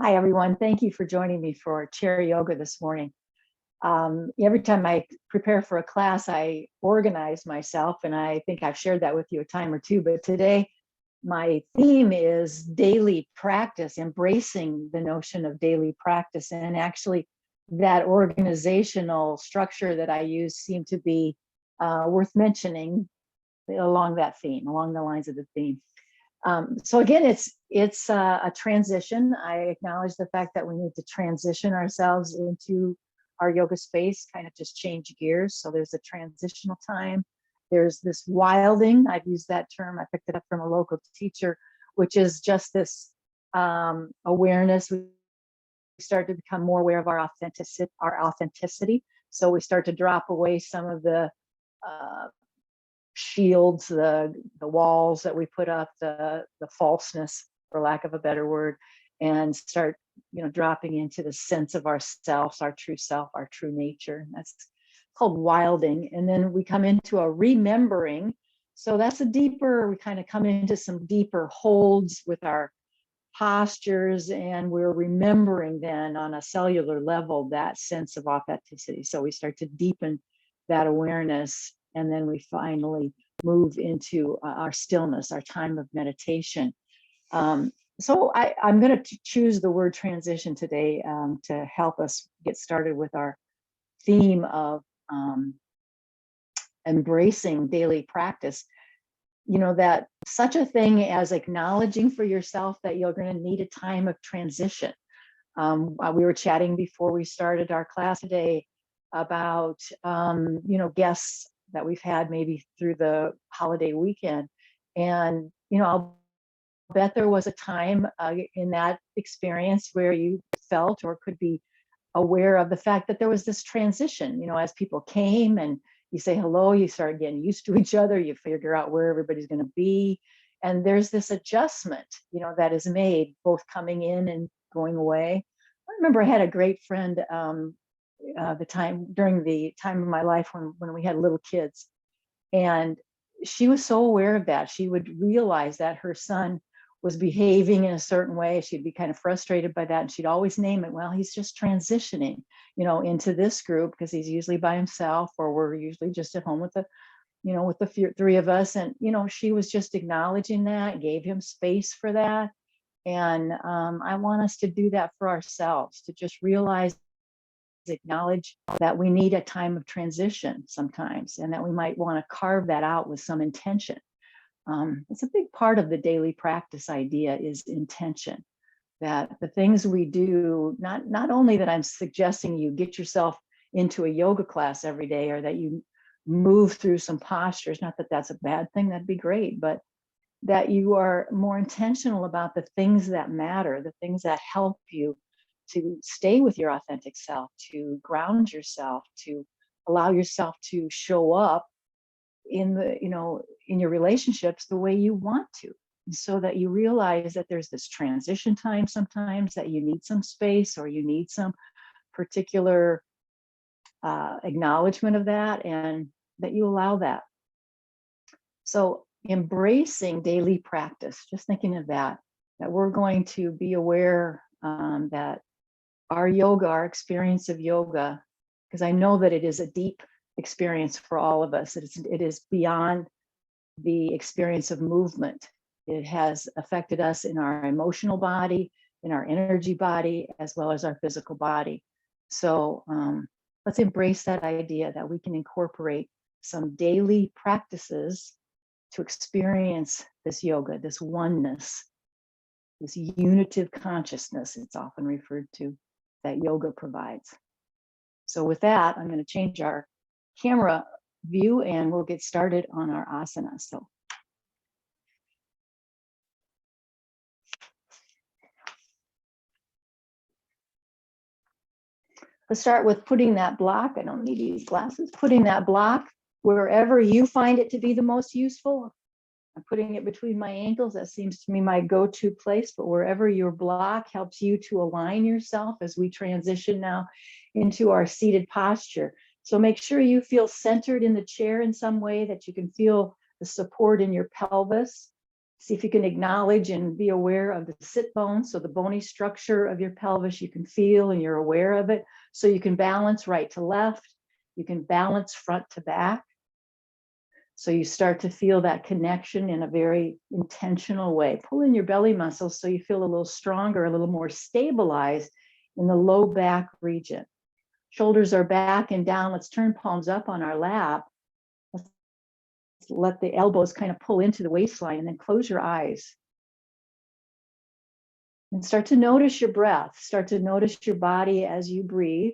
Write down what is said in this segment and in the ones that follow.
Hi, everyone. Thank you for joining me for chair yoga this morning. Every time I prepare for a class, I organize myself, and I think I've shared that with you a time or two. But today, my theme is daily practice, embracing the notion of daily practice. And actually, that organizational structure that I use seemed to be worth mentioning along that theme, along the lines of the theme. So again, it's a transition. I acknowledge the fact that we need to transition ourselves into our yoga space, kind of just change gears. So there's a transitional time. There's this wilding. I've used that term. I picked it up from a local teacher, which is just this awareness. We start to become more aware of our authenticity. So we start to drop away some of the shields, the walls that we put up, the falseness, for lack of a better word, and start dropping into the sense of ourselves, our true self, our true nature. That's called wilding. And then we come into a remembering. So that's we kind of come into some deeper holds with our postures, and we're remembering then on a cellular level that sense of authenticity. So we start to deepen that awareness, and then we finally move into our stillness, our time of meditation. So I'm going to choose the word transition today to help us get started with our theme of embracing daily practice. That such a thing as acknowledging for yourself that you're going to need a time of transition. We were chatting before we started our class today about guests that we've had maybe through the holiday weekend, and I'll bet there was a time in that experience where you felt or could be aware of the fact that there was this transition. As people came and you say hello, you start getting used to each other, you figure out where everybody's going to be, and there's this adjustment that is made, both coming in and going away. I remember I had a great friend during the time of my life when we had little kids, and she was so aware of that. She would realize that her son was behaving in a certain way. She'd be kind of frustrated by that, and she'd always name it. Well, he's just transitioning into this group because he's usually by himself, or we're usually just at home with the three of us. And she was just acknowledging that, gave him space for that. And I want us to do that for ourselves, to just realize, acknowledge that we need a time of transition sometimes, and that we might want to carve that out with some intention. It's a big part of the daily practice idea is intention, that the things we do, not only that I'm suggesting you get yourself into a yoga class every day, or that you move through some postures, not that that's a bad thing, that'd be great, but that you are more intentional about the things that matter, the things that help you to stay with your authentic self, to ground yourself, to allow yourself to show up in your relationships the way you want to, so that you realize that there's this transition time sometimes, that you need some space, or you need some particular acknowledgement of that, and that you allow that. So embracing daily practice, just thinking of that we're going to be aware that our yoga, our experience of yoga, because I know that it is a deep experience for all of us. It is beyond the experience of movement. It has affected us in our emotional body, in our energy body, as well as our physical body. So let's embrace that idea that we can incorporate some daily practices to experience this yoga, this oneness, this unitive consciousness, it's often referred to, that yoga provides. So with that, I'm going to change our camera view and we'll get started on our asana. So let's start with putting that block. I don't need these glasses. Putting that block wherever you find it to be the most useful. I'm putting it between my ankles. That seems to me my go-to place, but wherever your block helps you to align yourself as we transition now into our seated posture. So make sure you feel centered in the chair in some way, that you can feel the support in your pelvis. See if you can acknowledge and be aware of the sit bone. So the bony structure of your pelvis, you can feel and you're aware of it. So you can balance right to left. You can balance front to back. So you start to feel that connection in a very intentional way. Pull in your belly muscles so you feel a little stronger, a little more stabilized in the low back region. Shoulders are back and down. Let's turn palms up on our lap. Let's let the elbows kind of pull into the waistline and then close your eyes. And start to notice your breath. Start to notice your body as you breathe.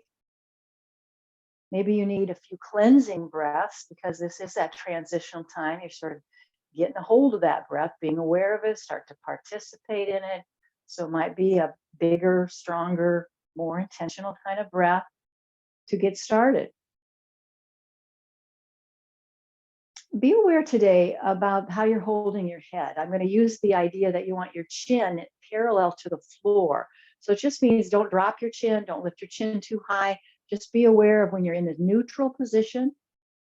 Maybe you need a few cleansing breaths because this is that transitional time. You're sort of getting a hold of that breath, being aware of it, start to participate in it. So it might be a bigger, stronger, more intentional kind of breath to get started. Be aware today about how you're holding your head. I'm going to use the idea that you want your chin parallel to the floor. So it just means don't drop your chin, don't lift your chin too high. Just be aware of when you're in the neutral position,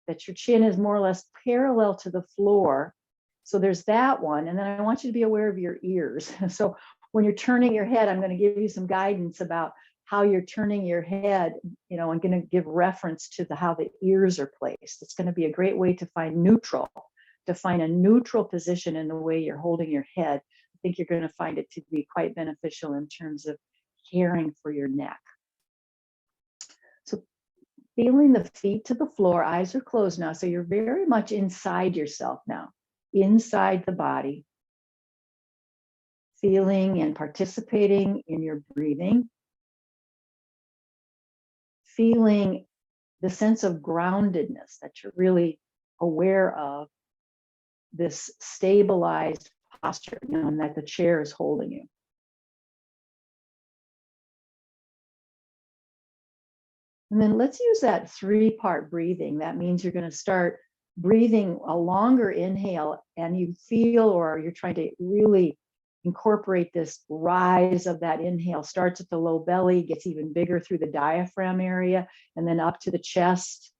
that your chin is more or less parallel to the floor. So there's that one. And then I want you to be aware of your ears. So when you're turning your head, I'm going to give you some guidance about how you're turning your head. I'm going to give reference to how the ears are placed. It's going to be a great way to find a neutral position in the way you're holding your head. I think you're going to find it to be quite beneficial in terms of caring for your neck. So feeling the feet to the floor, eyes are closed now. So you're very much inside yourself now, inside the body, feeling and participating in your breathing, feeling the sense of groundedness that you're really aware of, this stabilized posture, and that the chair is holding you. And then let's use that 3-part breathing. That means you're going to start breathing a longer inhale, and you feel, or you're trying to really incorporate this rise of that inhale. Starts at the low belly, gets even bigger through the diaphragm area, and then up to the chest.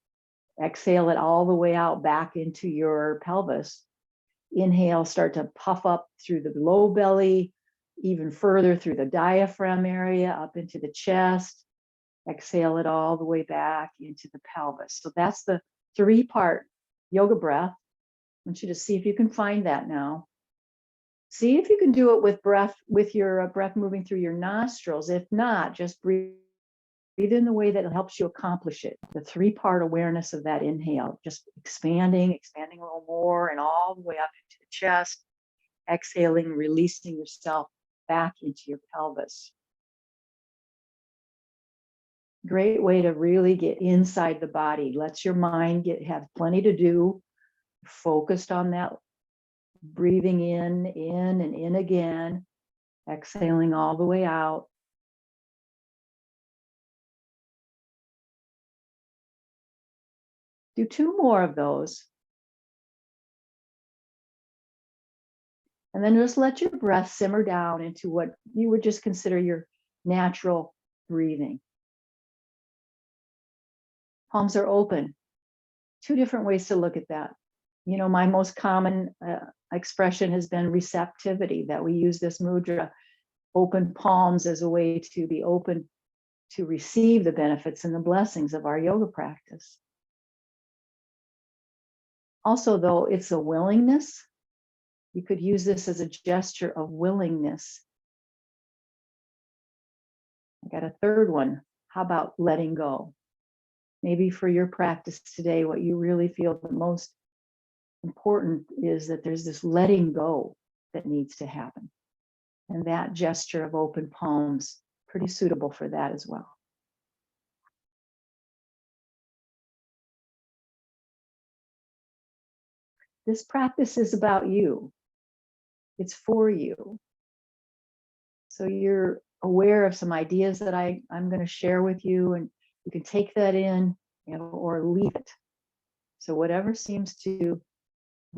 Exhale it all the way out back into your pelvis. Inhale, start to puff up through the low belly, even further through the diaphragm area, up into the chest. Exhale it all the way back into the pelvis. So that's the 3-part yoga breath. I want you to see if you can find that now. See if you can do it with your breath moving through your nostrils. If not, just breathe in the way that helps you accomplish it. The 3-part awareness of that inhale, just expanding a little more and all the way up into the chest. Exhaling, releasing yourself back into your pelvis. Great way to really get inside the body. Lets your mind have plenty to do. Focused on that, breathing in and in again. Exhaling all the way out. Do 2 more of those. And then just let your breath simmer down into what you would just consider your natural breathing. Palms are open. 2 different ways to look at that. My most common expression has been receptivity, that we use this mudra, open palms, as a way to be open to receive the benefits and the blessings of our yoga practice. Also, though, it's a willingness. You could use this as a gesture of willingness. I got a 3rd one. How about letting go? Maybe for your practice today, what you really feel the most important is that there's this letting go that needs to happen. And that gesture of open palms, pretty suitable for that as well. This practice is about you. It's for you. So you're aware of some ideas that I'm going to share with you, and you can take that in, or leave it. So whatever seems to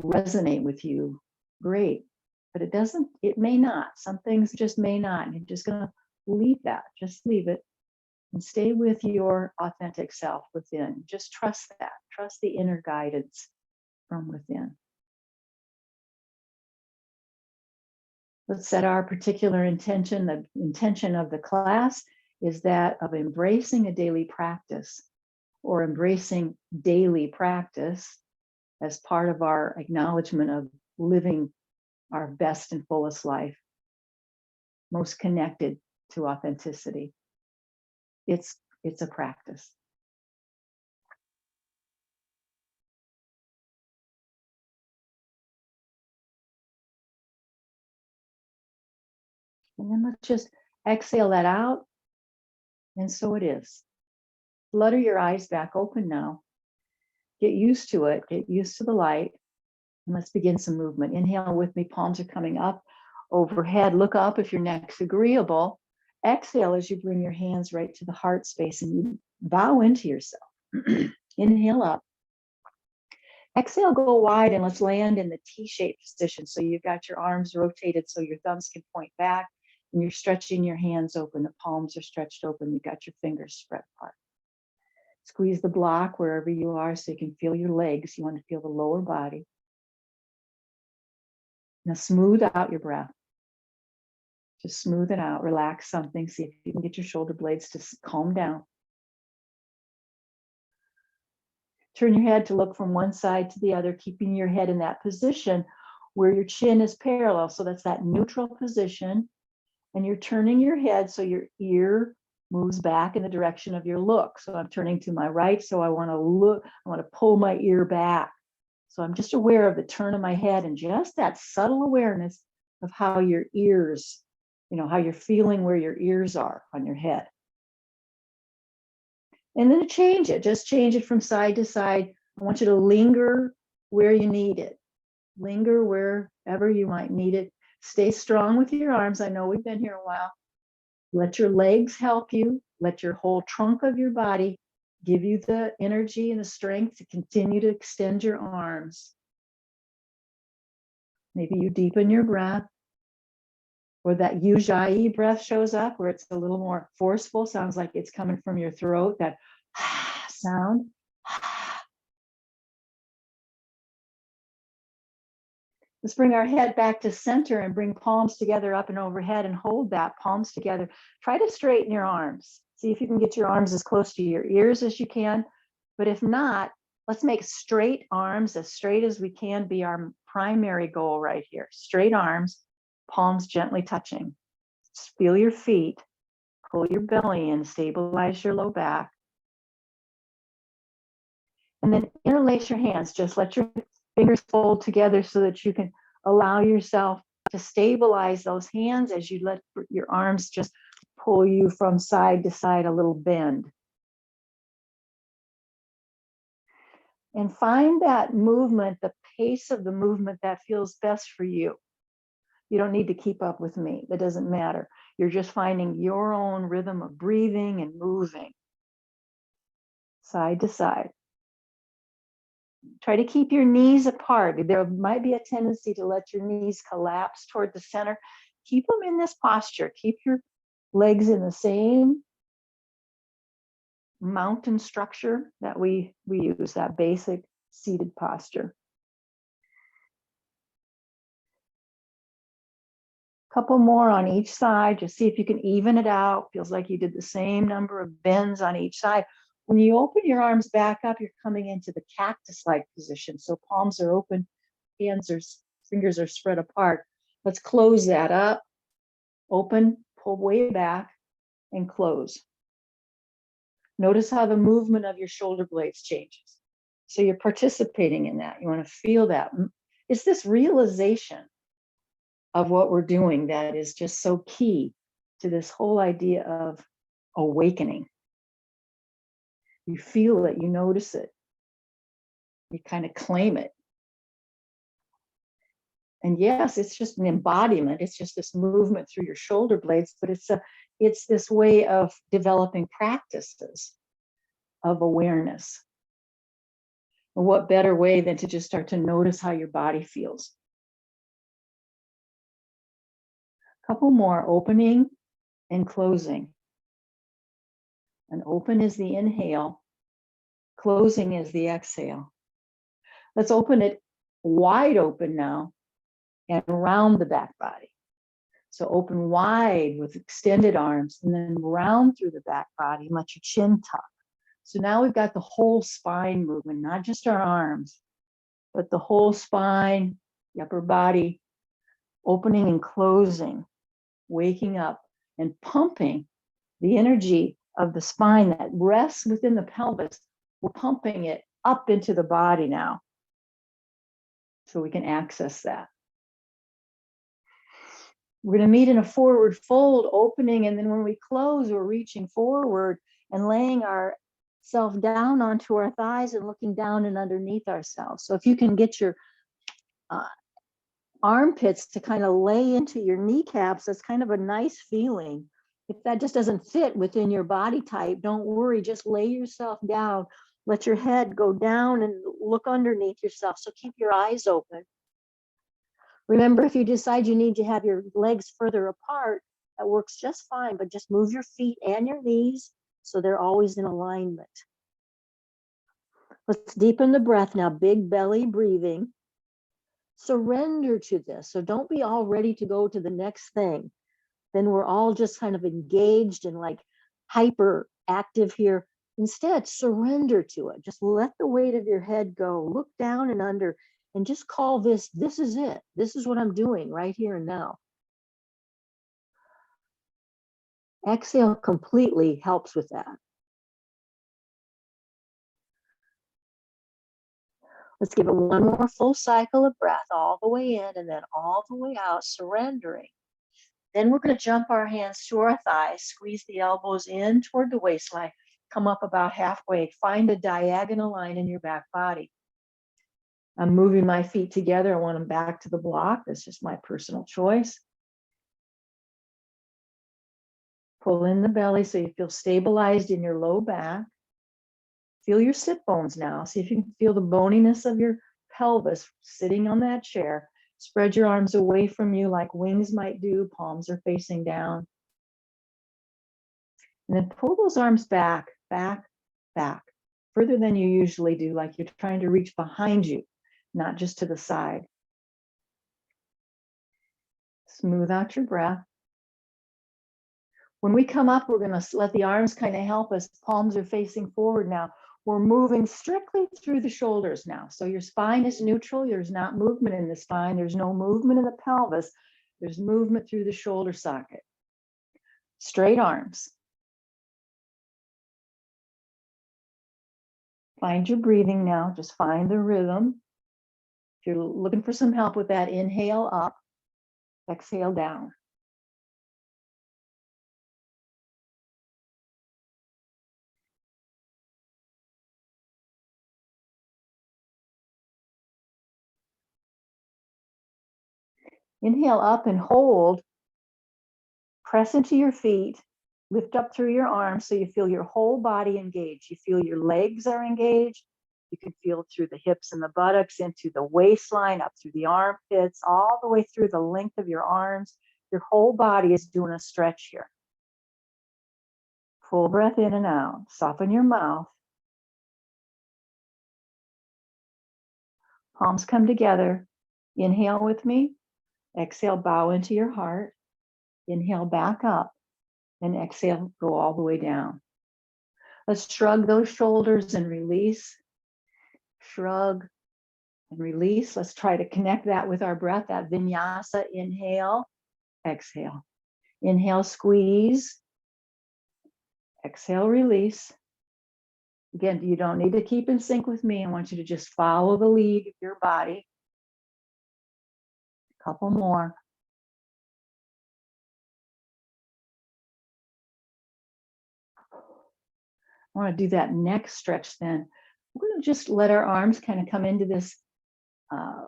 resonate with you, great. But it may not. Some things just may not. And you're just going to leave that. Just leave it and stay with your authentic self within. Just trust that. Trust the inner guidance from within. Let's set our particular intention. The intention of the class is that of embracing a daily practice, or embracing daily practice as part of our acknowledgement of living our best and fullest life, most connected to authenticity. It's a practice. And then let's just exhale that out. And so it is. Flutter your eyes back open now. Get used to it. Get used to the light. And let's begin some movement. Inhale with me. Palms are coming up overhead. Look up if your neck's agreeable. Exhale as you bring your hands right to the heart space and you bow into yourself. Inhale up. Exhale, go wide, and let's land in the T-shaped position. So you've got your arms rotated so your thumbs can point back, and you're stretching your hands open. The palms are stretched open. You've got your fingers spread apart. Squeeze the block wherever you are so you can feel your legs. You want to feel the lower body. Now smooth out your breath. Just smooth it out. Relax something. See if you can get your shoulder blades to calm down. Turn your head to look from one side to the other, keeping your head in that position where your chin is parallel. So that's that neutral position. And you're turning your head so your ear moves back in the direction of your look. So I'm turning to my right. So I want to look, I want to pull my ear back. So I'm just aware of the turn of my head and just that subtle awareness of how your ears, how you're feeling where your ears are on your head. And then change it, just change it from side to side. I want you to linger where you need it. Linger wherever you might need it. Stay strong with your arms. I know we've been here a while. Let your legs help you. Let your whole trunk of your body give you the energy and the strength to continue to extend your arms. Maybe you deepen your breath, or that Ujjayi breath shows up where it's a little more forceful. Sounds like it's coming from your throat, that sound. Let's bring our head back to center and bring palms together up and overhead and hold that, palms together. Try to straighten your arms. See if you can get your arms as close to your ears as you can. But if not, let's make straight arms, as straight as we can, be our primary goal right here. Straight arms, palms gently touching. Just feel your feet, pull your belly in, stabilize your low back. And then interlace your hands. Just let your fingers fold together so that you can allow yourself to stabilize those hands as you let your arms just pull you from side to side, a little bend. And find that movement, the pace of the movement that feels best for you. You don't need to keep up with me. That doesn't matter. You're just finding your own rhythm of breathing and moving side to side. Try to keep your knees apart. There might be a tendency to let your knees collapse toward the center. Keep them in this posture. Keep your legs in the same mountain structure that we use, that basic seated posture. Couple more on each side. Just see if you can even it out. Feels like you did the same number of bends on each side. When you open your arms back up, you're coming into the cactus-like position. So palms are open, fingers are spread apart. Let's close that up. Open, pull way back, and close. Notice how the movement of your shoulder blades changes. So you're participating in that. You want to feel that. It's this realization of what we're doing that is just so key to this whole idea of awakening. You feel it, you notice it, you kind of claim it. And yes, it's just an embodiment. It's just this movement through your shoulder blades, but it's this way of developing practices of awareness. And what better way than to just start to notice how your body feels? A couple more, opening and closing. And open is the inhale, closing is the exhale. Let's open it wide open now and around the back body. So open wide with extended arms and then round through the back body, let your chin tuck. So now we've got the whole spine movement, not just our arms, but the whole spine, the upper body, opening and closing, waking up and pumping the energy of the spine that rests within the pelvis. We're pumping it up into the body now so we can access that. We're going to meet in a forward fold, opening, and then when we close, we're reaching forward and laying ourselves down onto our thighs and looking down and underneath ourselves. So if you can get your armpits to kind of lay into your kneecaps, that's kind of a nice feeling. If that just doesn't fit within your body type, don't worry, just lay yourself down. Let your head go down and look underneath yourself. So keep your eyes open. Remember, if you decide you need to have your legs further apart, that works just fine, but just move your feet and your knees so they're always in alignment. Let's deepen the breath now, big belly breathing. Surrender to this. So don't be all ready to go to the next thing. Then we're all just kind of engaged and like hyper active here. Instead, surrender to it. Just let the weight of your head go. Look down and under and just call this is it. This is what I'm doing right here and now. Exhale completely helps with that. Let's give it one more full cycle of breath all the way in and then all the way out, surrendering. Then we're going to jump our hands to our thighs, squeeze the elbows in toward the waistline, come up about halfway, find a diagonal line in your back body. I'm moving my feet together. I want them back to the block. That's just my personal choice. Pull in the belly so you feel stabilized in your low back. Feel your sit bones now. See if you can feel the boniness of your pelvis sitting on that chair. Spread your arms away from you like wings might do. Palms are facing down. And then pull those arms back, back, back, further than you usually do, like you're trying to reach behind you, not just to the side. Smooth out your breath. When we come up, we're going to let the arms kind of help us. Palms are facing forward now. We're moving strictly through the shoulders now. So your spine is neutral. There's not movement in the spine. There's no movement in the pelvis. There's movement through the shoulder socket. Straight arms. Find your breathing now. Just find the rhythm. If you're looking for some help with that, inhale up, exhale down. Inhale up and hold. Press into your feet. Lift up through your arms so you feel your whole body engaged. You feel your legs are engaged. You can feel through the hips and the buttocks, into the waistline, up through the armpits, all the way through the length of your arms. Your whole body is doing a stretch here. Full breath in and out. Soften your mouth. Palms come together. Inhale with me. Exhale, bow into your heart. Inhale back up. And exhale, go all the way down. Let's shrug those shoulders and release. Shrug and release. Let's try to connect that with our breath, that vinyasa. Inhale, exhale. Inhale, squeeze. Exhale, release. Again, you don't need to keep in sync with me. I want you to just follow the lead of your body. A couple more. I want to do that neck stretch then. We're going to just let our arms kind of come into this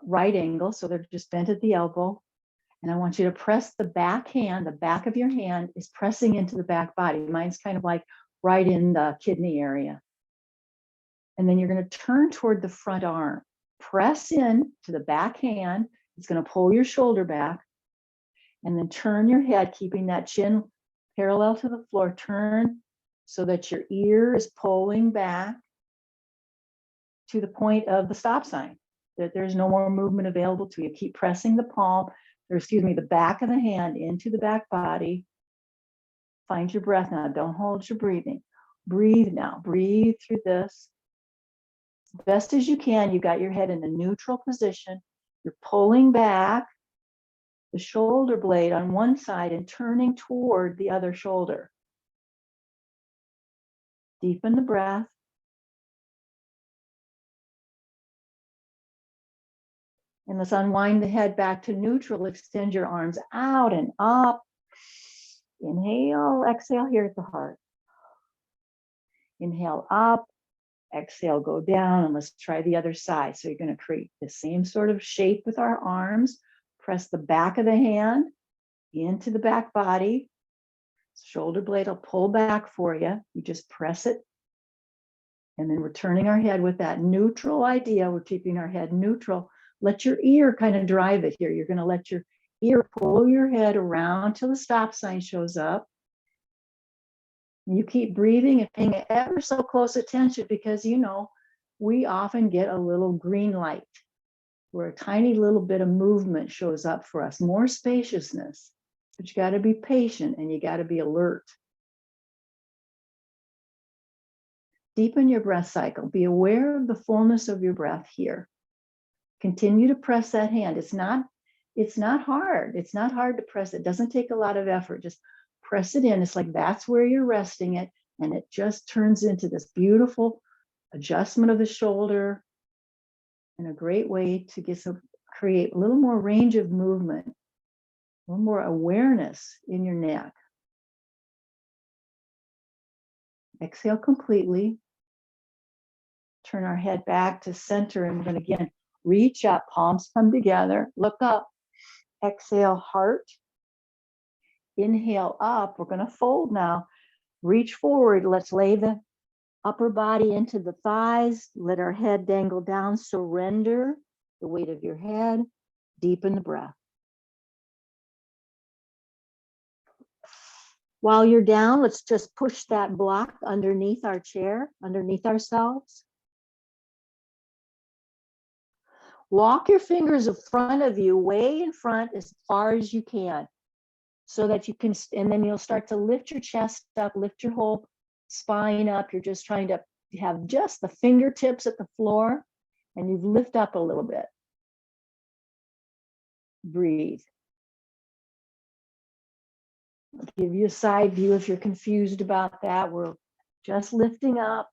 right angle. So they're just bent at the elbow. And I want you to press the back hand. The back of your hand is pressing into the back body. Mine's kind of like right in the kidney area. And then you're going to turn toward the front arm. Press in to the back hand. It's going to pull your shoulder back. And then turn your head, keeping that chin parallel to the floor. Turn so that your ear is pulling back to the point of the stop sign, that there's no more movement available to you. Keep pressing the palm. or excuse me, the back of the hand into the back body. Find your breath now. Don't hold your breathing. Breathe now. Breathe through this. As best as you can, you got your head in a neutral position. You're pulling back the shoulder blade on one side and turning toward the other shoulder. Deepen the breath. And let's unwind the head back to neutral. Extend your arms out and up. Inhale, exhale here at the heart. Inhale up, exhale, go down, and let's try the other side. So you're going to create the same sort of shape with our arms. Press the back of the hand into the back body. Shoulder blade will pull back for you. You just press it. And then we're turning our head with that neutral idea. We're keeping our head neutral. Let your ear kind of drive it here. You're going to let your ear pull your head around till the stop sign shows up. You keep breathing and paying ever so close attention because, you know, we often get a little green light where a tiny little bit of movement shows up for us, more spaciousness. But you got to be patient and you got to be alert. Deepen your breath cycle. Be aware of the fullness of your breath here. Continue to press that hand. It's not hard. It's not hard to press. It doesn't take a lot of effort. Just press it in. It's like that's where you're resting it. And it just turns into this beautiful adjustment of the shoulder and a great way to create a little more range of movement, a little more awareness in your neck. Exhale completely. Turn our head back to center, and we're going to again reach up, palms come together, look up, exhale, heart. Inhale up, we're going to fold now. Reach forward, let's lay the upper body into the thighs, let our head dangle down, surrender the weight of your head, deepen the breath. While you're down, let's just push that block underneath our chair, underneath ourselves. Walk your fingers in front of you, way in front as far as you can, so that you can, and then you'll start to lift your chest up, lift your whole spine up. You're just trying to have just the fingertips at the floor, and you lift up a little bit. Breathe. I'll give you a side view if you're confused about that. We're just lifting up.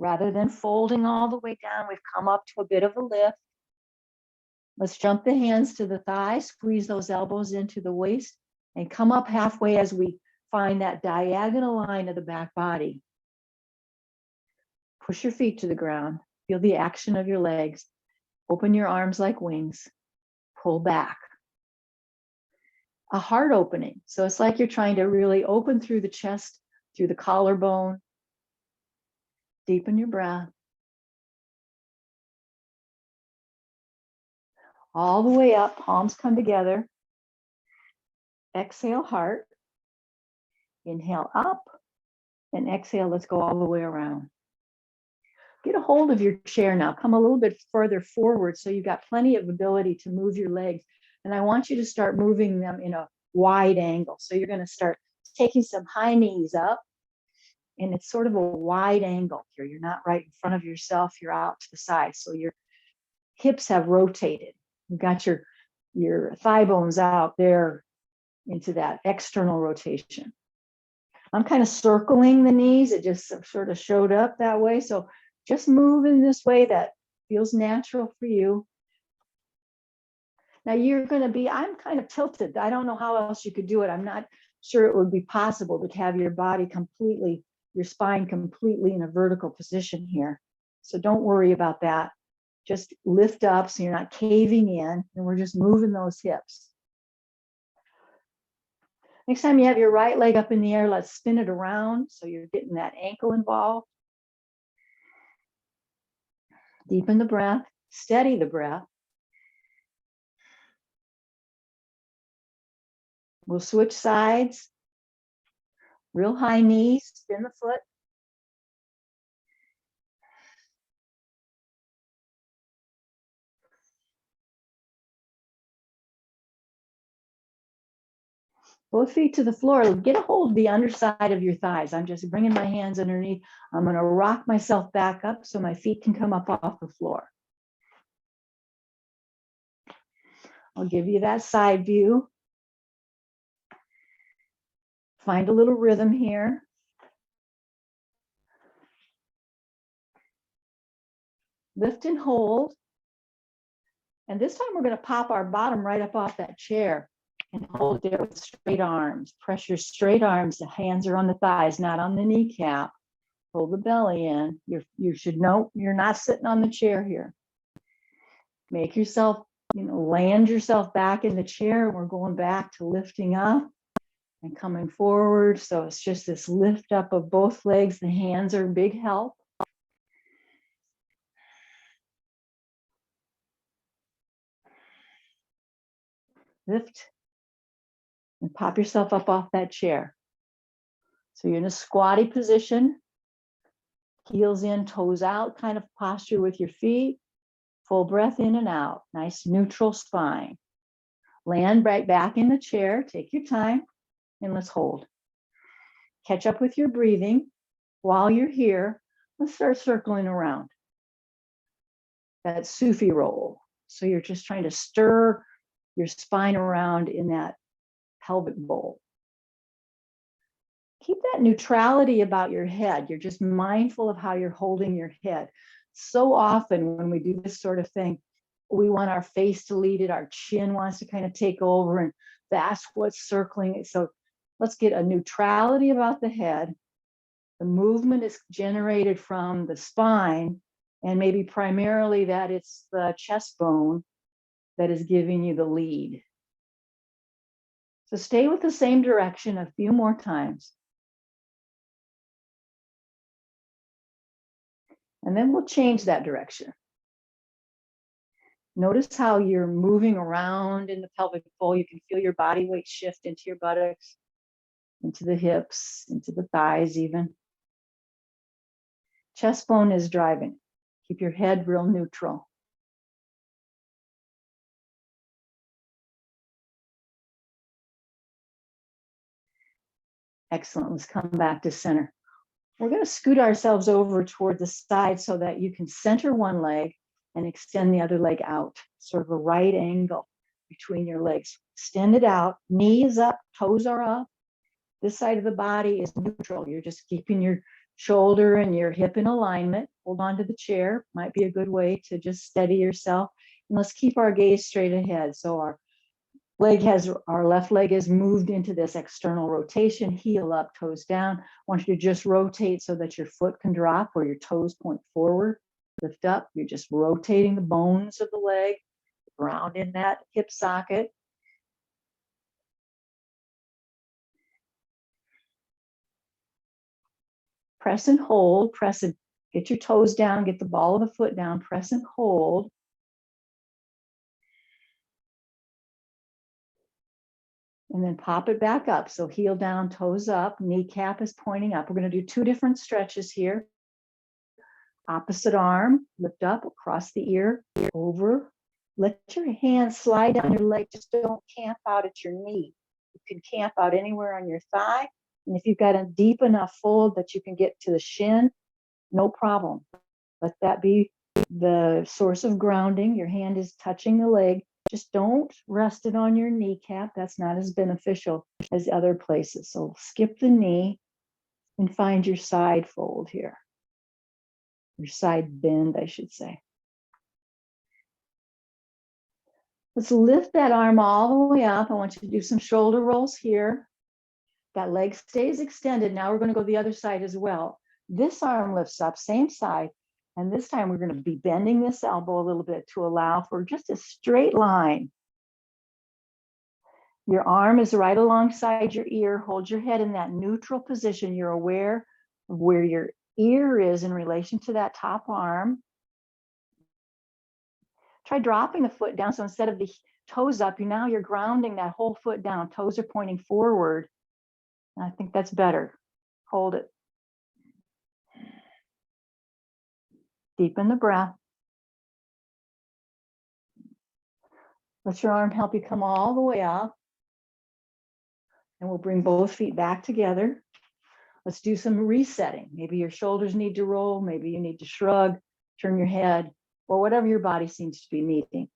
Rather than folding all the way down, we've come up to a bit of a lift. Let's jump the hands to the thighs, squeeze those elbows into the waist, and come up halfway as we find that diagonal line of the back body. Push your feet to the ground. Feel the action of your legs. Open your arms like wings. Pull back. A heart opening. So it's like you're trying to really open through the chest, through the collarbone. Deepen your breath. All the way up, palms come together. Exhale, heart. Inhale up, and exhale, let's go all the way around. Get a hold of your chair now. Come a little bit further forward so you've got plenty of ability to move your legs. And I want you to start moving them in a wide angle. So you're going to start taking some high knees up, and it's sort of a wide angle here. You're not right in front of yourself. You're out to the side. So your hips have rotated. You've got your thigh bones out there into that external rotation. I'm kind of circling the knees. It just sort of showed up that way. So just move in this way that feels natural for you. Now you're going to be, I'm kind of tilted. I don't know how else you could do it. I'm not sure it would be possible to have your body completely, your spine completely in a vertical position here. So don't worry about that. Just lift up so you're not caving in, and we're just moving those hips. Next time you have your right leg up in the air, let's spin it around so you're getting that ankle involved. Deepen the breath, steady the breath. We'll switch sides. Real high knees, spin the foot. Both feet to the floor. Get a hold of the underside of your thighs. I'm just bringing my hands underneath. I'm going to rock myself back up so my feet can come up off the floor. I'll give you that side view. Find a little rhythm here. Lift and hold. And this time we're going to pop our bottom right up off that chair and hold there with straight arms. Press your straight arms. The hands are on the thighs, not on the kneecap. Hold the belly in. You should know you're not sitting on the chair here. Make yourself, land yourself back in the chair. And we're going back to lifting up and coming forward. So it's just this lift up of both legs. The hands are a big help. Lift and pop yourself up off that chair. So you're in a squatty position, heels in, toes out kind of posture with your feet. Full breath in and out. Nice neutral spine. Land right back in the chair. Take your time and let's hold. Catch up with your breathing. While you're here, let's start circling around. That Sufi roll. So you're just trying to stir your spine around in that pelvic bowl. Keep that neutrality about your head. You're just mindful of how you're holding your head. So often when we do this sort of thing, we want our face to lead it. Our chin wants to kind of take over, and that's what's circling it. So let's get a neutrality about the head. The movement is generated from the spine, and maybe primarily that it's the chest bone that is giving you the lead. So stay with the same direction a few more times. And then we'll change that direction. Notice how you're moving around in the pelvic bowl. You can feel your body weight shift into your buttocks, into the hips, into the thighs even. Chest bone is driving. Keep your head real neutral. Excellent. Let's come back to center. We're going to scoot ourselves over toward the side so that you can center one leg and extend the other leg out, sort of a right angle between your legs. Extend it out, knees up, toes are up. This side of the body is neutral. You're just keeping your shoulder and your hip in alignment. Hold on to the chair. Might be a good way to just steady yourself. And let's keep our gaze straight ahead. So our left leg is moved into this external rotation, heel up, toes down. I want you to just rotate so that your foot can drop or your toes point forward. Lift up. You're just rotating the bones of the leg, ground in that hip socket. Press and hold, press and get your toes down, get the ball of the foot down, press and hold. And then pop it back up. So heel down, toes up, kneecap is pointing up. We're going to do two different stretches here. Opposite arm, lift up across the ear, over. Let your hands slide down your leg. Just don't camp out at your knee. You can camp out anywhere on your thigh. And if you've got a deep enough fold that you can get to the shin, no problem. Let that be the source of grounding. Your hand is touching the leg. Just don't rest it on your kneecap. That's not as beneficial as other places. So skip the knee and find your side fold here. Your side bend, I should say. Let's lift that arm all the way up. I want you to do some shoulder rolls here. That leg stays extended. Now we're going to go the other side as well. This arm lifts up, same side. And this time we're going to be bending this elbow a little bit to allow for just a straight line. Your arm is right alongside your ear. Hold your head in that neutral position. You're aware of where your ear is in relation to that top arm. Try dropping the foot down. So instead of the toes up, you're grounding that whole foot down. Toes are pointing forward. And I think that's better. Hold it. Deepen the breath. Let your arm help you come all the way up. And we'll bring both feet back together. Let's do some resetting. Maybe your shoulders need to roll. Maybe you need to shrug, turn your head, or whatever your body seems to be needing.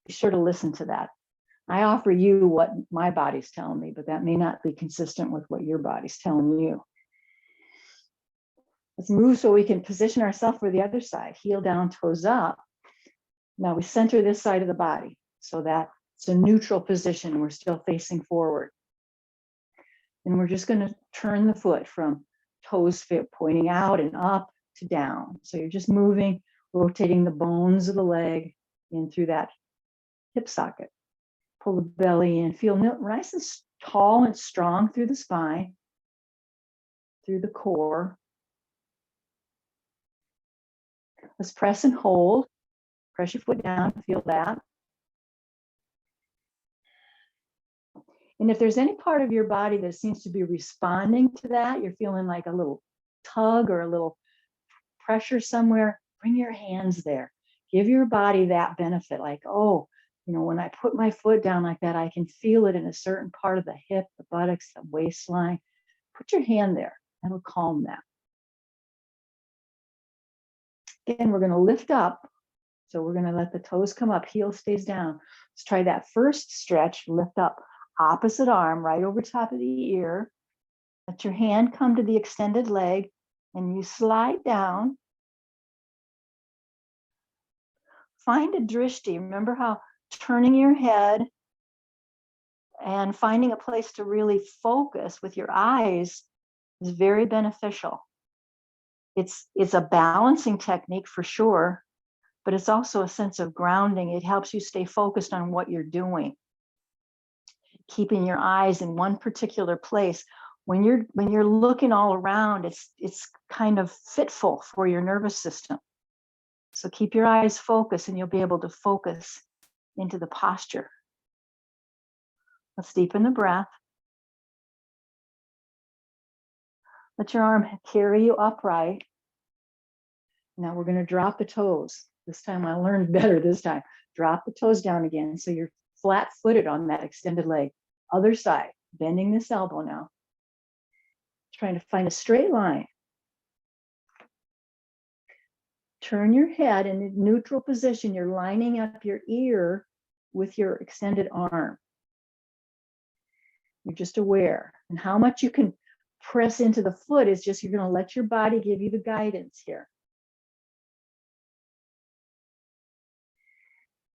Be sure to listen to that. I offer you what my body's telling me, but that may not be consistent with what your body's telling you. Let's move so we can position ourselves for the other side. Heel down, toes up. Now we center this side of the body so that it's a neutral position. We're still facing forward. And we're just going to turn the foot from toes fit pointing out and up to down. So you're just moving, rotating the bones of the leg in through that hip socket. Pull the belly in, feel nice and tall and strong through the spine, through the core. Let's press and hold. Press your foot down, feel that. And if there's any part of your body that seems to be responding to that, you're feeling like a little tug or a little pressure somewhere, bring your hands there. Give your body that benefit, like, oh, you know, when I put my foot down like that, I can feel it in a certain part of the hip, the buttocks, the waistline. Put your hand there. That'll calm that. Again, we're going to lift up. So we're going to let the toes come up, heel stays down. Let's try that first stretch, lift up. Opposite arm right over top of the ear. Let your hand come to the extended leg and you slide down. Find a drishti. Remember how turning your head and finding a place to really focus with your eyes is very beneficial. It's a balancing technique for sure, but it's also a sense of grounding. It helps you stay focused on what you're doing. Keeping your eyes in one particular place. When you're looking all around, it's kind of fitful for your nervous system. So keep your eyes focused and you'll be able to focus into the posture. Let's deepen the breath. Let your arm carry you upright. Now we're going to drop the toes. This time I learned better this time. Drop the toes down again so you're flat-footed on that extended leg. Other side, bending this elbow now. Trying to find a straight line. Turn your head in a neutral position. You're lining up your ear with your extended arm. You're just aware. And how much you can press into the foot is just, you're going to let your body give you the guidance here.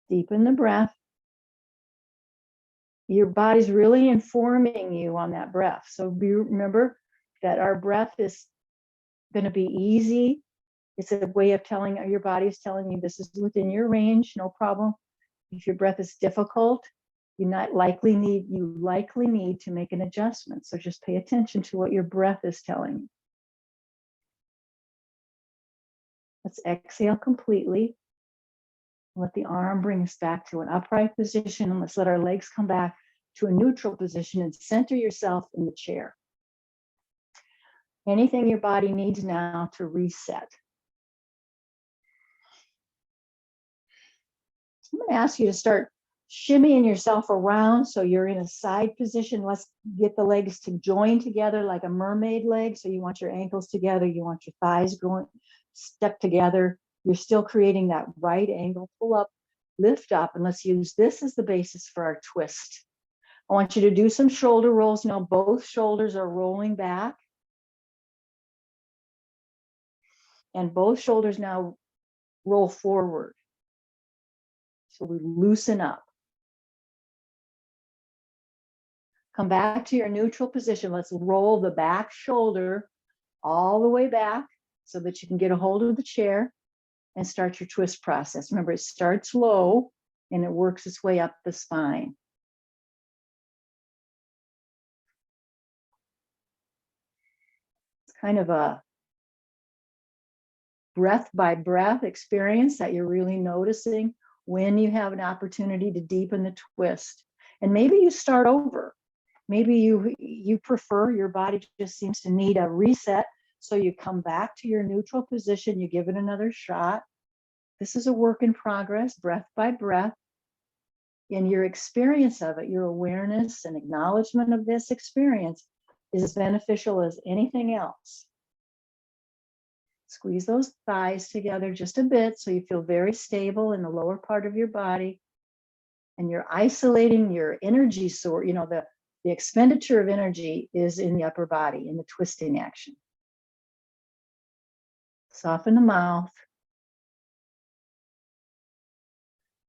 Deepen the breath. Your body's really informing you on that breath. So remember that our breath is going to be easy. It's a way of telling, your body's telling you this is within your range, no problem. If your breath is difficult, you likely need to make an adjustment. So just pay attention to what your breath is telling you. Let's exhale completely. Let the arm bring us back to an upright position, and let's let our legs come back to a neutral position and center yourself in the chair. Anything your body needs now to reset. I'm going to ask you to start shimmying yourself around so you're in a side position. Let's get the legs to join together like a mermaid leg. So you want your ankles together, you want your thighs going stuck together. You're still creating that right angle. Pull up, lift up, and let's use this as the basis for our twist. I want you to do some shoulder rolls. Now both shoulders are rolling back. And both shoulders now roll forward. So we loosen up. Come back to your neutral position. Let's roll the back shoulder all the way back so that you can get a hold of the chair and start your twist process. Remember, it starts low and it works its way up the spine. It's kind of a breath by breath experience that you're really noticing when you have an opportunity to deepen the twist. And maybe you start over. Maybe you prefer, your body just seems to need a reset. So you come back to your neutral position, you give it another shot. This is a work in progress, breath by breath. in your experience of it, your awareness and acknowledgement of this experience is as beneficial as anything else. Squeeze those thighs together just a bit so you feel very stable in the lower part of your body. And you're isolating your energy source. You know, the expenditure of energy is in the upper body, in the twisting action. Soften the mouth.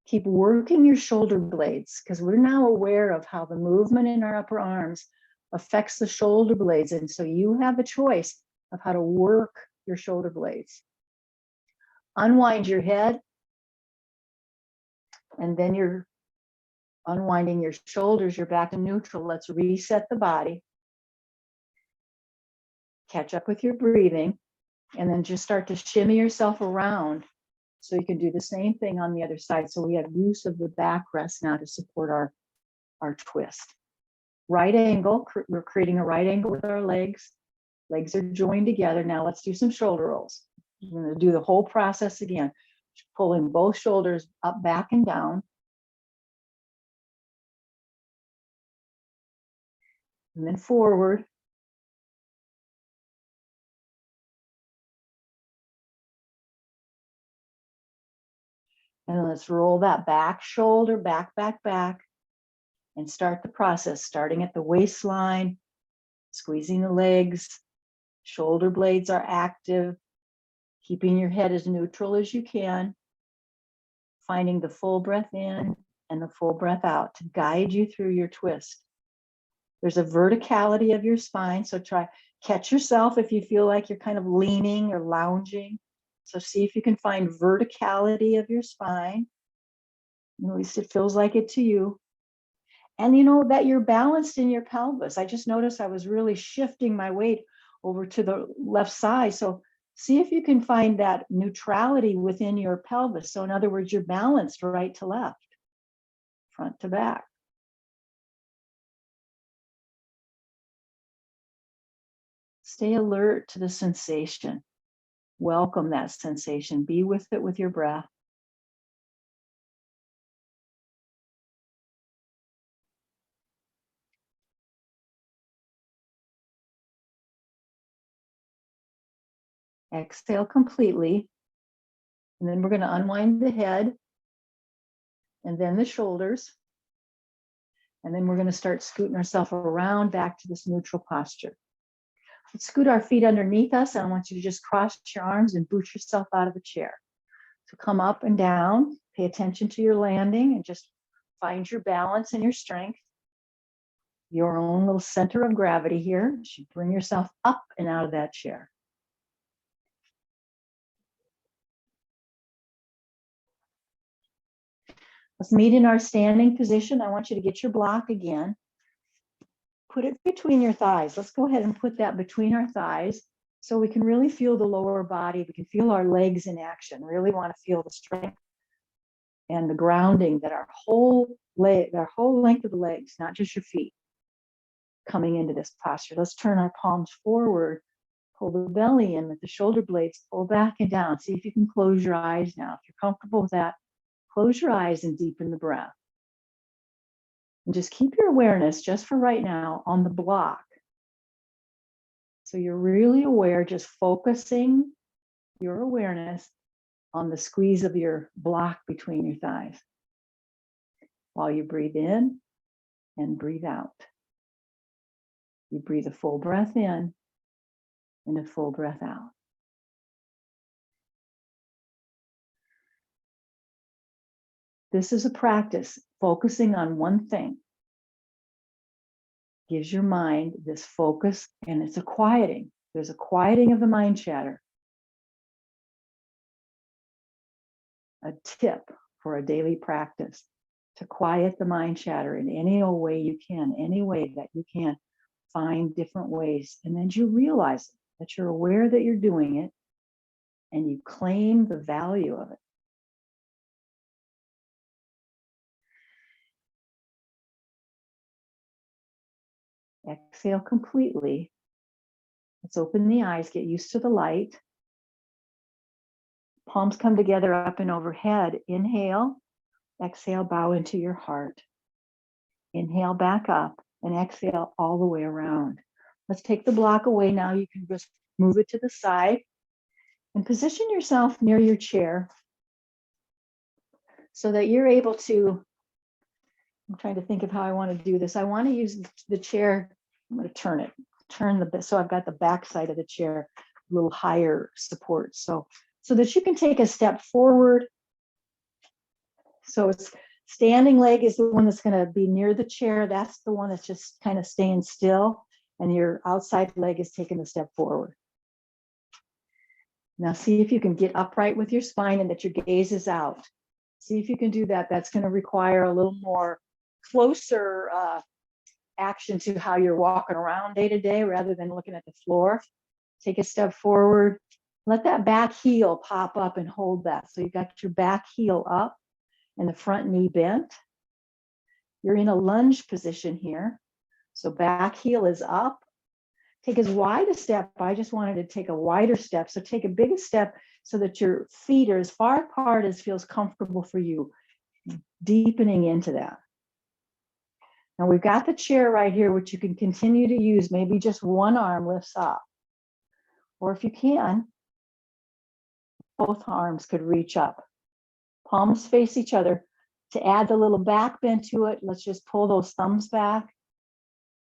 Keep working your shoulder blades, because we're now aware of how the movement in our upper arms affects the shoulder blades. And so you have a choice of how to work your shoulder blades. Unwind your head, and then you're unwinding your shoulders. You're back to neutral. Let's reset the body. Catch up with your breathing, and then just start to shimmy yourself around so you can do the same thing on the other side. So we have use of the backrest now to support our twist. Right angle, we're creating a right angle with our legs. Legs are joined together. Now let's do some shoulder rolls. We're going to do the whole process again. Pulling both shoulders up, back, and down. And then forward. And let's roll that back shoulder, back, back, back, and start the process, starting at the waistline, squeezing the legs, shoulder blades are active, keeping your head as neutral as you can, finding the full breath in and the full breath out to guide you through your twist. There's a verticality of your spine, so catch yourself if you feel like you're kind of leaning or lounging. So see if you can find verticality of your spine. At least it feels like it to you. And you know that you're balanced in your pelvis. I just noticed I was really shifting my weight over to the left side. So see if you can find that neutrality within your pelvis. So in other words, you're balanced right to left, front to back. Stay alert to the sensation. Welcome that sensation. Be with it with your breath. Exhale completely. And then we're going to unwind the head and then the shoulders. And then we're going to start scooting ourselves around back to this neutral posture. Let's scoot our feet underneath us. And I want you to just cross your arms and boot yourself out of the chair. So come up and down, pay attention to your landing, and just find your balance and your strength. Your own little center of gravity here. You should bring yourself up and out of that chair. Let's meet in our standing position. I want you to get your block again. Put it between your thighs. Let's go ahead and put that between our thighs so we can really feel the lower body. We can feel our legs in action. Really want to feel the strength and the grounding that our whole length of the legs, not just your feet, coming into this posture. Let's turn our palms forward, pull the belly in with the shoulder blades, pull back and down. See if you can close your eyes now. If you're comfortable with that, close your eyes and deepen the breath. And just keep your awareness, just for right now, on the block. So you're really aware, just focusing your awareness on the squeeze of your block between your thighs while you breathe in and breathe out. You breathe a full breath in and a full breath out. This is a practice. Focusing on one thing gives your mind this focus, and it's a quieting. There's a quieting of the mind chatter. A tip for a daily practice to quiet the mind chatter in any way you can, any way that you can. Find different ways, and then you realize that you're aware that you're doing it, and you claim the value of it. Exhale completely. Let's open the eyes, get used to the light. Palms come together up and overhead. Inhale, Exhale, bow into your heart. Inhale back up and exhale all the way around. Let's take the block away now. You can just move it to the side and position yourself near your chair so that you're able to, I'm trying to think of how I want to do this. I want to use the chair. I'm going to turn so I've got the back side of the chair a little higher support. So that you can take a step forward. So it's standing leg is the one that's going to be near the chair. That's the one that's just kind of staying still. And your outside leg is taking a step forward. Now see if you can get upright with your spine and that your gaze is out. See if you can do that. That's going to require a little more closer action to how you're walking around day to day rather than looking at the floor. Take a step forward. Let that back heel pop up and hold that. So you got your back heel up and the front knee bent. You're in a lunge position here. So back heel is up. Take as wide a step. I just wanted to take a wider step. So take a bigger step so that your feet are as far apart as feels comfortable for you, deepening into that. Now we've got the chair right here, which you can continue to use. Maybe just one arm lifts up. Or if you can, both arms could reach up. Palms face each other. To add the little back bend to it, let's just pull those thumbs back.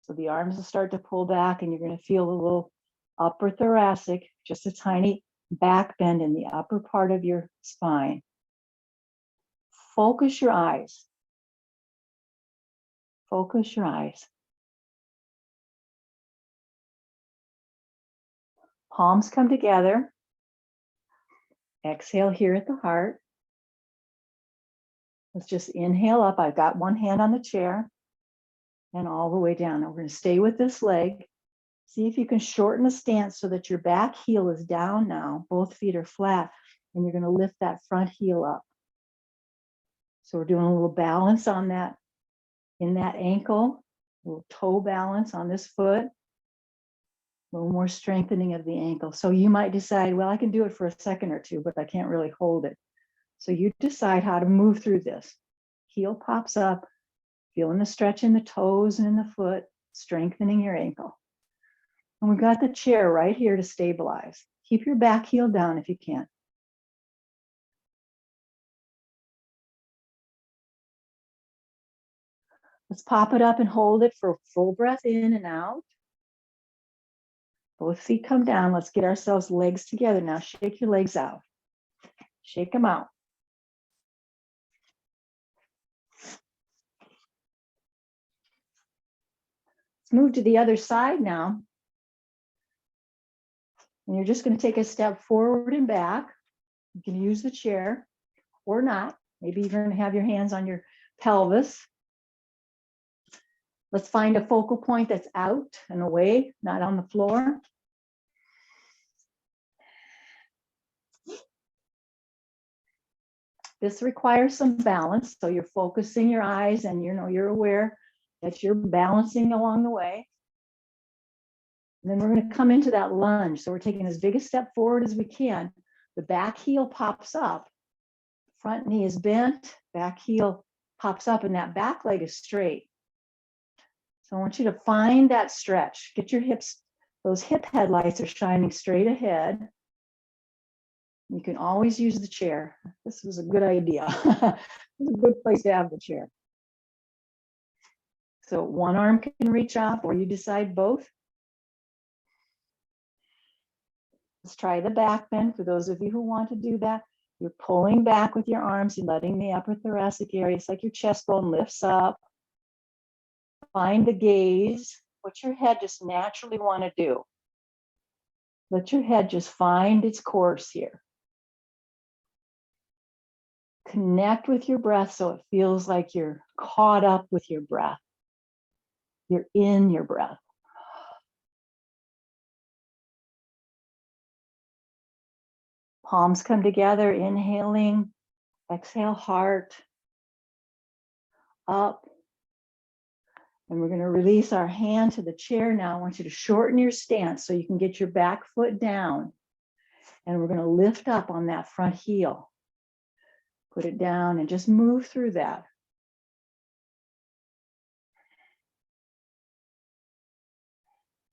So the arms will start to pull back and you're going to feel a little upper thoracic, just a tiny back bend in the upper part of your spine. Focus your eyes. Focus your eyes. Palms come together. Exhale here at the heart. Let's just inhale up. I've got one hand on the chair and all the way down. Now we're going to stay with this leg. See if you can shorten the stance so that your back heel is down now. Both feet are flat and you're going to lift that front heel up. So we're doing a little balance on that, in that ankle, a little toe balance on this foot, a little more strengthening of the ankle. So you might decide, well, I can do it for a second or two, but I can't really hold it. So you decide how to move through this. Heel pops up, feeling the stretch in the toes and in the foot, strengthening your ankle. And we've got the chair right here to stabilize. Keep your back heel down if you can. Let's pop it up and hold it for a full breath in and out. Both feet come down. Let's get ourselves legs together. Now shake your legs out. Shake them out. Let's move to the other side now. And you're just going to take a step forward and back. You can use the chair or not. Maybe you're going to have your hands on your pelvis. Let's find a focal point that's out and away, not on the floor. This requires some balance. So you're focusing your eyes and you're aware that you're balancing along the way. And then we're going to come into that lunge. So we're taking as big a step forward as we can. The back heel pops up. Front knee is bent. Back heel pops up and that back leg is straight. So I want you to find that stretch. Get your hips, those hip headlights are shining straight ahead. You can always use the chair. This was a good idea. It's a good place to have the chair. So one arm can reach up or you decide both. Let's try the back bend for those of you who want to do that. You're pulling back with your arms and letting the upper thoracic area, it's like your chest bone lifts up. Find the gaze, what your head just naturally want to do. Let your head just find its course here. Connect with your breath so it feels like you're caught up with your breath. You're in your breath. Palms come together, inhaling, exhale, heart up. And we're going to release our hand to the chair now. I want you to shorten your stance so you can get your back foot down. And we're going to lift up on that front heel. Put it down and just move through that.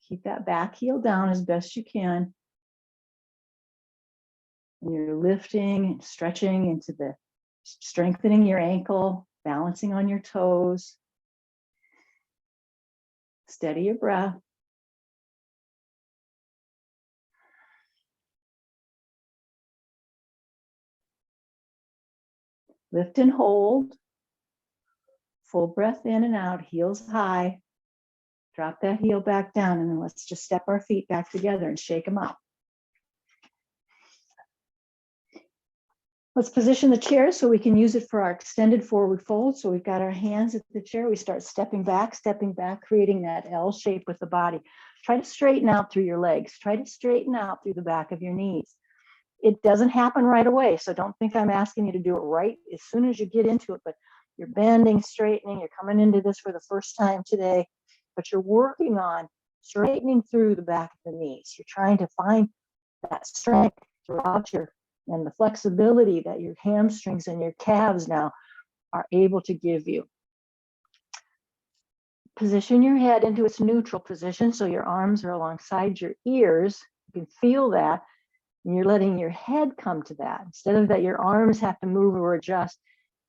Keep that back heel down as best you can. And you're lifting and stretching into the strengthening your ankle, balancing on your toes. Steady your breath. Lift and hold. Full breath in and out, heels high. Drop that heel back down, and then let's just step our feet back together and shake them out. Let's position the chair so we can use it for our extended forward fold. So we've got our hands at the chair. We start stepping back, creating that L shape with the body. Try to straighten out through your legs. Try to straighten out through the back of your knees. It doesn't happen right away, so don't think I'm asking you to do it right as soon as you get into it, but you're bending, straightening, you're coming into this for the first time today, but you're working on straightening through the back of the knees. You're trying to find that strength throughout your, and the flexibility that your hamstrings and your calves now are able to give you. Position your head into its neutral position so your arms are alongside your ears. You can feel that, and you're letting your head come to that. Instead of that your arms have to move or adjust,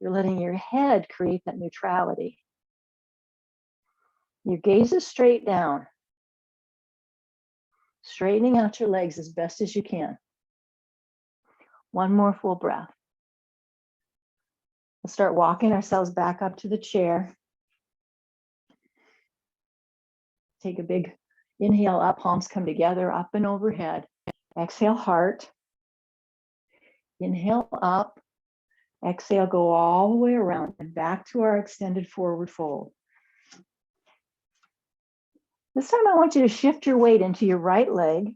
you're letting your head create that neutrality. Your gaze is straight down, straightening out your legs as best as you can. One more full breath. We'll start walking ourselves back up to the chair. Take a big inhale up, palms come together, up and overhead. Exhale, heart. Inhale up. Exhale, go all the way around and back to our extended forward fold. This time I want you to shift your weight into your right leg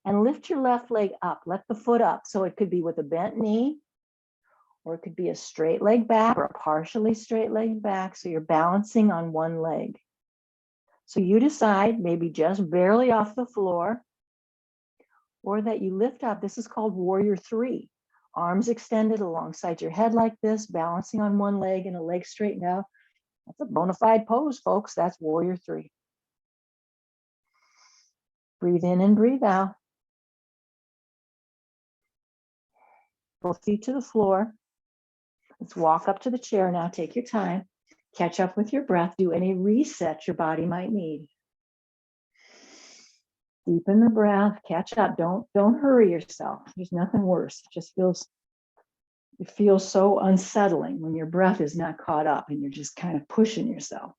and lift your left leg up. Let the foot up. So it could be with a bent knee, or it could be a straight leg back or a partially straight leg back. So you're balancing on one leg. So you decide, maybe just barely off the floor, or that you lift up. This is called Warrior 3. Arms extended alongside your head like this, balancing on one leg and a leg straightened out. That's a bona fide pose, folks. That's Warrior 3. Breathe in and breathe out. Both feet to the floor. Let's walk up to the chair now. Take your time. Catch up with your breath. Do any reset your body might need. Deepen the breath. Catch up. Don't hurry yourself. There's nothing worse. It feels so unsettling when your breath is not caught up and you're just kind of pushing yourself.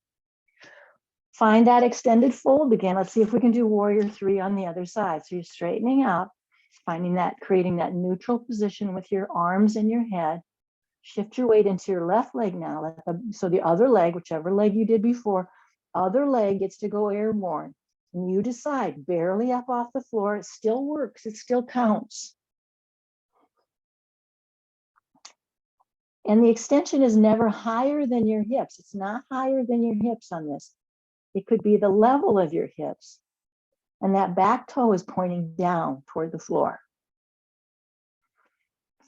Find that extended fold again. Let's see if we can do Warrior 3 on the other side. So you're straightening out, finding that, creating that neutral position with your arms and your head. Shift your weight into your left leg now. So the other leg, whichever leg you did before, other leg gets to go airborne. And you decide, barely up off the floor, it still works, it still counts. And the extension is never higher than your hips. It's not higher than your hips on this. It could be the level of your hips. And that back toe is pointing down toward the floor.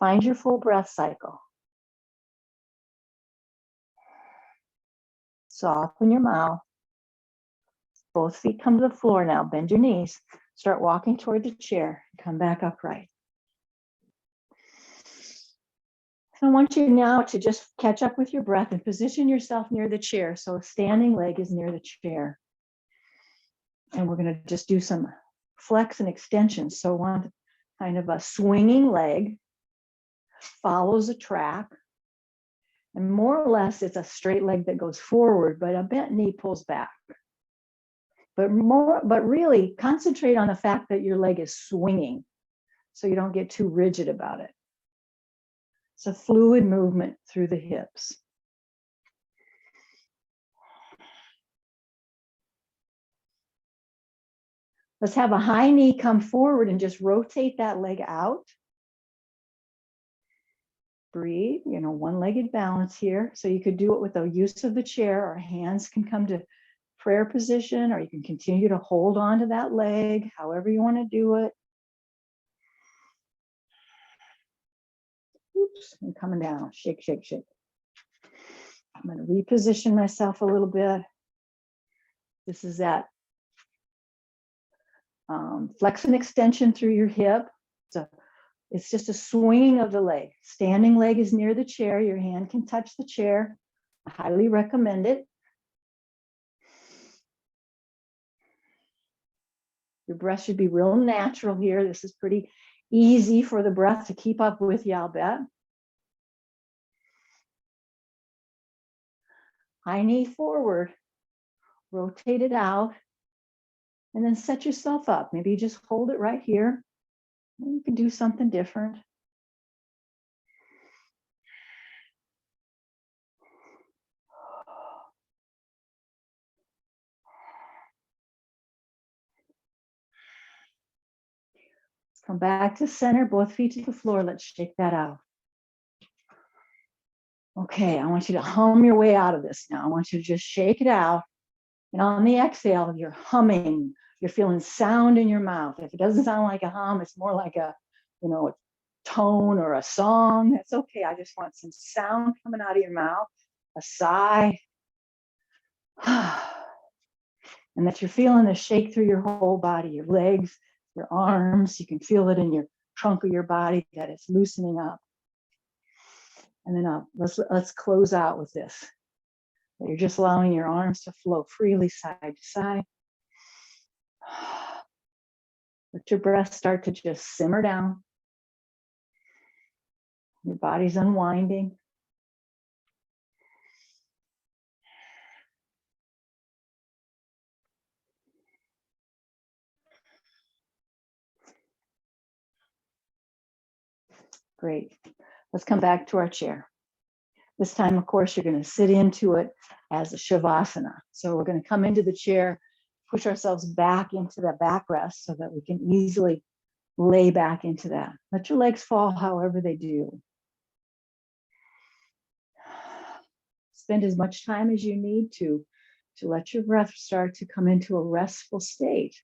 Find your full breath cycle. Soften your mouth. Both feet come to the floor now. Bend your knees. Start walking toward the chair. Come back upright. So I want you now to just catch up with your breath and position yourself near the chair. So a standing leg is near the chair. And we're going to just do some flex and extension. So one kind of a swinging leg follows a track. And more or less, it's a straight leg that goes forward, but a bent knee pulls back. But really concentrate on the fact that your leg is swinging so you don't get too rigid about it. It's a fluid movement through the hips. Let's have a high knee come forward and just rotate that leg out. Breathe, one-legged balance here. So you could do it with the use of the chair, or hands can come to prayer position, or you can continue to hold on to that leg, however you want to do it. and coming down. Shake, shake, shake. I'm going to reposition myself a little bit. This is that flex and extension through your hip. So it's just a swinging of the leg. Standing leg is near the chair. Your hand can touch the chair. I highly recommend it. Your breath should be real natural here. This is pretty easy for the breath to keep up with you, I'll bet. High knee forward, rotate it out, and then set yourself up. Maybe you just hold it right here. You can do something different. Come back to center, both feet to the floor. Let's shake that out. Okay, I want you to hum your way out of this now. I want you to just shake it out. And on the exhale, you're humming. You're feeling sound in your mouth. If it doesn't sound like a hum, it's more like a, a tone or a song. That's okay. I just want some sound coming out of your mouth, a sigh. And that you're feeling the shake through your whole body, your legs, your arms. You can feel it in your trunk of your body that it's loosening up. And then let's close out with this. You're just allowing your arms to flow freely side to side. Let your breath start to just simmer down. Your body's unwinding. Great. Let's come back to our chair. This time, of course, you're going to sit into it as a Shavasana. So we're going to come into the chair, push ourselves back into that backrest so that we can easily lay back into that. Let your legs fall however they do. Spend as much time as you need to let your breath start to come into a restful state.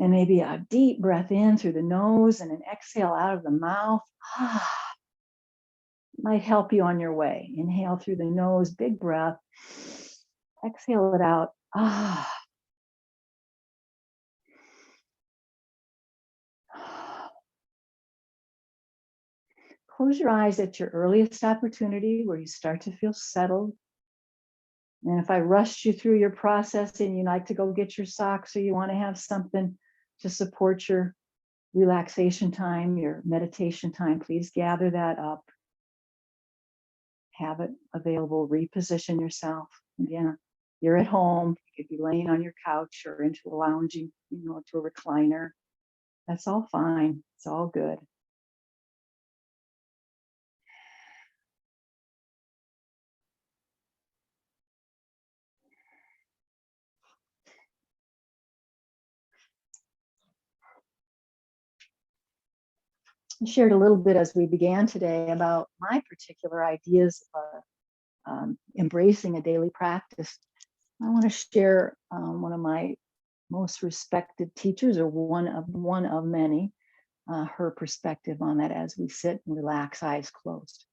And maybe a deep breath in through the nose and an exhale out of the mouth. Might help you on your way. Inhale through the nose, big breath. Exhale it out. Close your eyes at your earliest opportunity where you start to feel settled. And if I rushed you through your process and you like to go get your socks or you want to have something to support your relaxation time, your meditation time, please gather that up. Have it available, reposition yourself. Again, you're at home, you could be laying on your couch or into a lounging, to a recliner. That's all fine. It's all good. I shared a little bit as we began today about my particular ideas of embracing a daily practice. I want to share one of my most respected teachers, or one of many, her perspective on that as we sit and relax, eyes closed.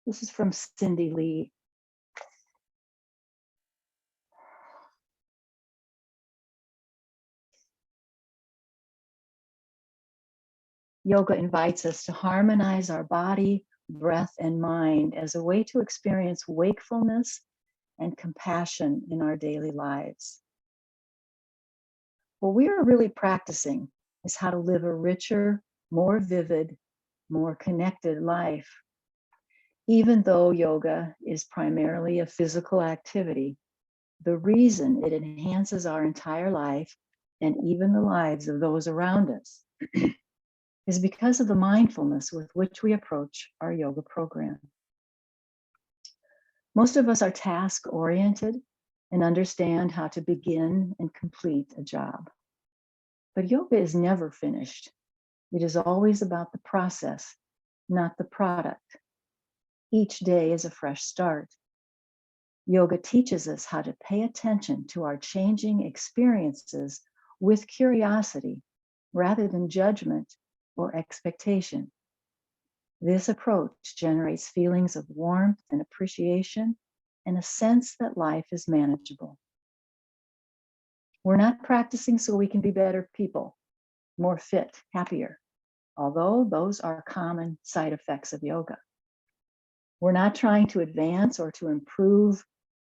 This is from Cindy Lee. Yoga invites us to harmonize our body, breath, and mind as a way to experience wakefulness and compassion in our daily lives. What we are really practicing is how to live a richer, more vivid, more connected life. Even though yoga is primarily a physical activity, the reason it enhances our entire life and even the lives of those around us is because of the mindfulness with which we approach our yoga program. Most of us are task-oriented and understand how to begin and complete a job. But yoga is never finished. It is always about the process, not the product. Each day is a fresh start. Yoga teaches us how to pay attention to our changing experiences with curiosity rather than judgment or expectation. This approach generates feelings of warmth and appreciation and a sense that life is manageable. We're not practicing so we can be better people, more fit, happier, although those are common side effects of yoga. We're not trying to advance or to improve,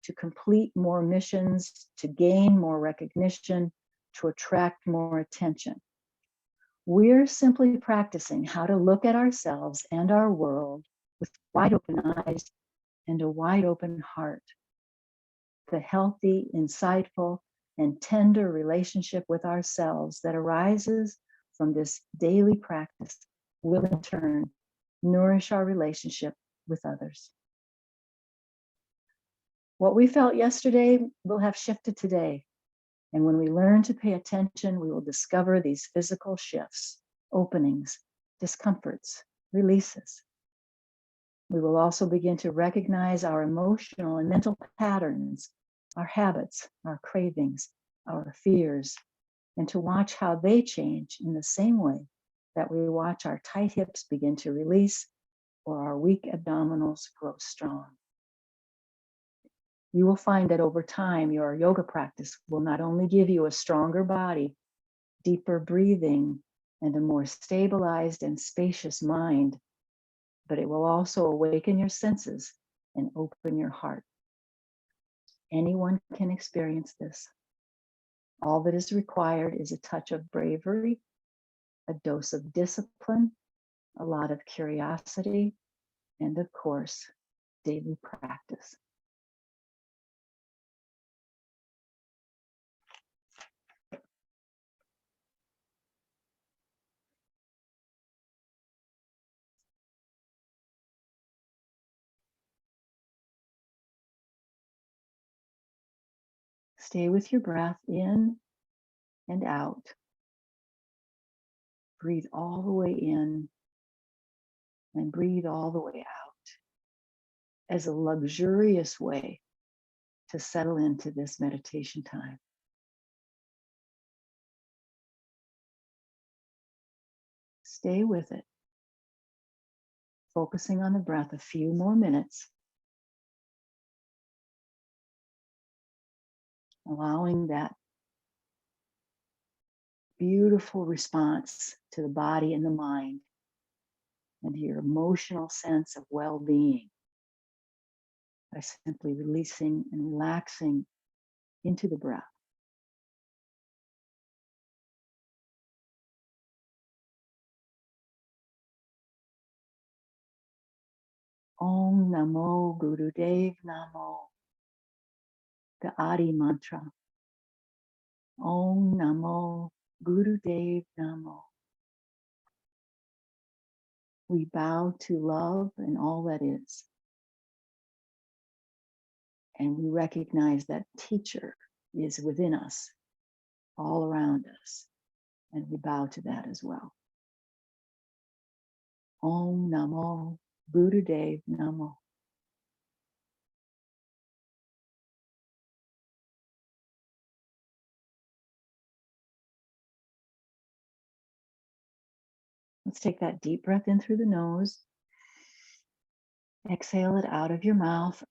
to complete more missions, to gain more recognition, to attract more attention. We're simply practicing how to look at ourselves and our world with wide open eyes and a wide open heart. The healthy, insightful, and tender relationship with ourselves that arises from this daily practice will in turn nourish our relationship with others. What we felt yesterday will have shifted today. And when we learn to pay attention, we will discover these physical shifts, openings, discomforts, releases. We will also begin to recognize our emotional and mental patterns, our habits, our cravings, our fears, and to watch how they change in the same way that we watch our tight hips begin to release or our weak abdominals grow strong. You will find that over time, your yoga practice will not only give you a stronger body, deeper breathing, and a more stabilized and spacious mind, but it will also awaken your senses and open your heart. Anyone can experience this. All that is required is a touch of bravery, a dose of discipline, a lot of curiosity, and of course, daily practice. Stay with your breath in and out. Breathe all the way in and breathe all the way out as a luxurious way to settle into this meditation time. Stay with it, focusing on the breath a few more minutes, allowing that beautiful response to the body and the mind and to your emotional sense of well-being by simply releasing and relaxing into the breath. Om Namo Gurudev Namo, the Adi mantra. Om Namo Gurudev Namo. We bow to love and all that is. And we recognize that teacher is within us, all around us. And we bow to that as well. Om Namo Gurudev Namo. Let's take that deep breath in through the nose. Exhale it out of your mouth.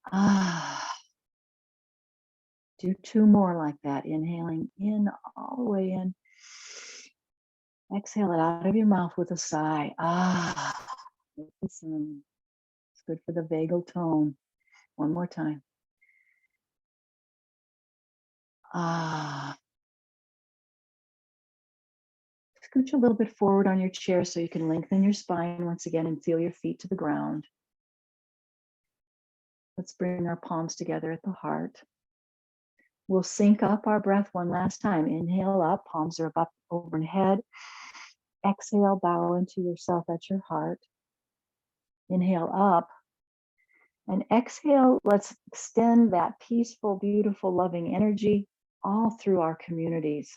Do two more like that. Inhaling in all the way in. Exhale it out of your mouth with a sigh. It's good for the vagal tone. One more time. Scooch a little bit forward on your chair so you can lengthen your spine once again and feel your feet to the ground. Let's bring our palms together at the heart. We'll sync up our breath one last time. Inhale up, palms are up overhead. Exhale, bow into yourself at your heart. Inhale up. And exhale, let's extend that peaceful, beautiful, loving energy all through our communities.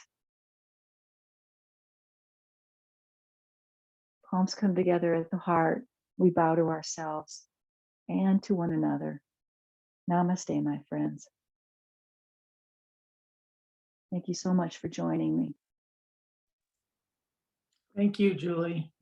Palms come together at the heart. We bow to ourselves. and to one another. Namaste, my friends. Thank you so much for joining me. Thank you, Julie.